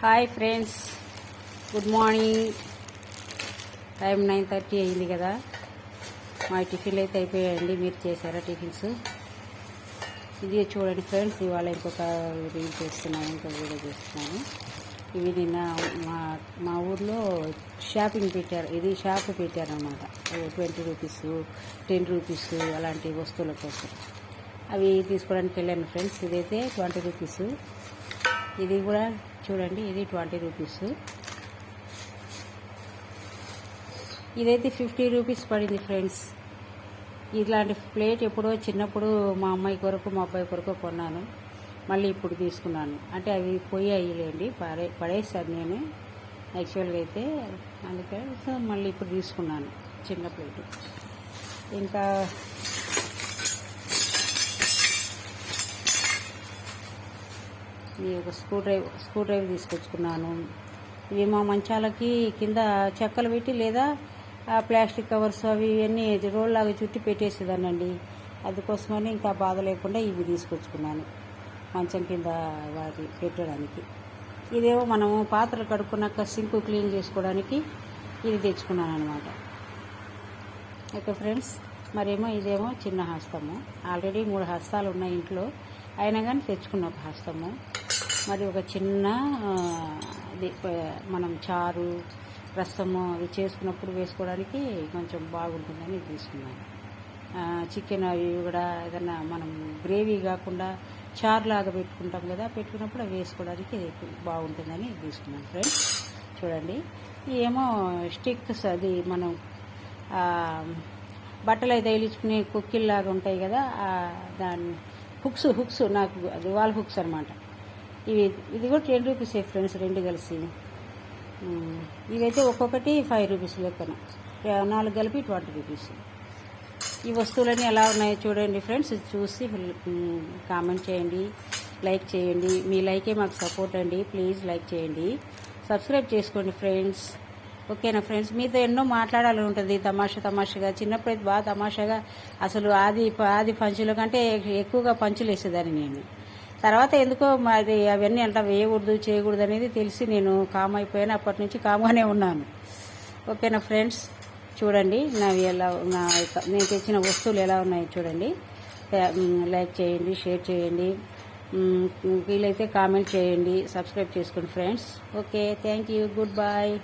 Hi friends, good morning. Time 9:30 అయింది కదా. మా టిఫిన్లు అయితే అయిపోయాయండి. మీరు చేశారా టిఫిన్స్? ఇది చూడండి ఫ్రెండ్స్, ఇవాళ ఇంకొక రీల్ చేస్తున్నాను, ఇంకొక వీడియో చేస్తున్నాను. ఇవి నిన్న మా ఊర్లో షాపింగ్ పెట్టారు. ఇది షాప్ పెట్టారనమాట. 20 రూపీస్, 10 రూపీస్ అలాంటి వస్తువుల కోసం అవి తీసుకోవడానికి వెళ్ళాను ఫ్రెండ్స్. ఇదైతే 20 రూపీస్. ఇది కూడా చూడండి, ఇది 20 రూపీస్. ఇదైతే 50 రూపీస్ పడింది ఫ్రెండ్స్. ఇట్లాంటి ప్లేట్ ఎప్పుడో చిన్నప్పుడు మా అమ్మాయి కొరకు మా అబ్బాయి కొరకు కొన్నాను. మళ్ళీ ఇప్పుడు తీసుకున్నాను. అంటే అవి పోయాయిలేండి, పడేసాను నేను యాక్చువల్గా అయితే. అందుకని సో మళ్ళీ ఇప్పుడు తీసుకున్నాను చిన్న ప్లేట్. ఇంకా ఒక స్క్రూ డ్రైవర్ తీసుకొచ్చుకున్నాను. ఇవి మా మంచాలకి కింద చెక్కలు పెట్టి లేదా ప్లాస్టిక్ కవర్స్ అవి ఇవన్నీ రోల్లాగా చుట్టి పెట్టేసేదానండి. అందుకోసమని ఇంకా బాధ లేకుండా ఇవి తీసుకొచ్చుకున్నాను మంచం కింద వాటి పెట్టడానికి. ఇదేమో మనము పాత్రలు కడుక్కున్నాక సింక్ క్లీన్ చేసుకోవడానికి ఇది తెచ్చుకున్నాను అనమాట. ఓకే ఫ్రెండ్స్, మరేమో ఇదేమో చిన్న హస్తము. ఆల్రెడీ 3 హస్తాలు ఉన్నాయి ఇంట్లో, అయినా కానీ తెచ్చుకున్న ఒక హస్తము. మరి ఒక చిన్న మనం చారు, రసము అవి చేసుకున్నప్పుడు వేసుకోవడానికి కొంచెం బాగుంటుందని తీసుకున్నాను. చికెన్ అవి కూడా ఏదన్నా మనం గ్రేవీ కాకుండా చారులాగా పెట్టుకుంటాం కదా, పెట్టుకున్నప్పుడు అవి వేసుకోవడానికి బాగుంటుందని తీసుకున్నాను ఫ్రెండ్స్. చూడండి, ఏమో స్టిక్స్, అది మనం బట్టలు అయితే తగిలించుకునే కుక్కిల్లాగా ఉంటాయి కదా, దాన్ని హుక్స్ నాకు అది వాల్ హుక్స్ అనమాట. ఇది కూడా 10 రూపీసే ఫ్రెండ్స్, 2 కలిసి. ఇవైతే ఒక్కొక్కటి 5 రూపీస్ లెక్కన, 4 కలిపి 20 రూపీస్. ఈ వస్తువులన్నీ ఎలా ఉన్నాయో చూడండి ఫ్రెండ్స్. చూసి కామెంట్ చేయండి, లైక్ చేయండి. మీ లైకే మాకు సపోర్ట్ అండి. ప్లీజ్ లైక్ చేయండి, సబ్స్క్రైబ్ చేసుకోండి ఫ్రెండ్స్. ఓకేనా ఫ్రెండ్స్? మీతో ఎన్నో మాట్లాడాలని ఉంటుంది తమాషాగా. చిన్నప్పుడైతే బాగా తమాషాగా, అసలు ఆది పంచుల కంటే ఎక్కువగా పంచులు వేసేదాన్ని నేను. తర్వాత ఎందుకో అది అవన్నీ అంట వేయకూడదు చేయకూడదు అనేది తెలిసి నేను కామ్ అయిపోయాను. అప్పటి నుంచి కామ్గానే ఉన్నాను. ఓకేనా ఫ్రెండ్స్? చూడండి నేను తెచ్చిన వస్తువులు ఎలా ఉన్నాయో చూడండి. లైక్ చేయండి, షేర్ చేయండి, వీలైతే కామెంట్ చేయండి, సబ్స్క్రైబ్ చేసుకోండి friends. Okay, thank you, good bye.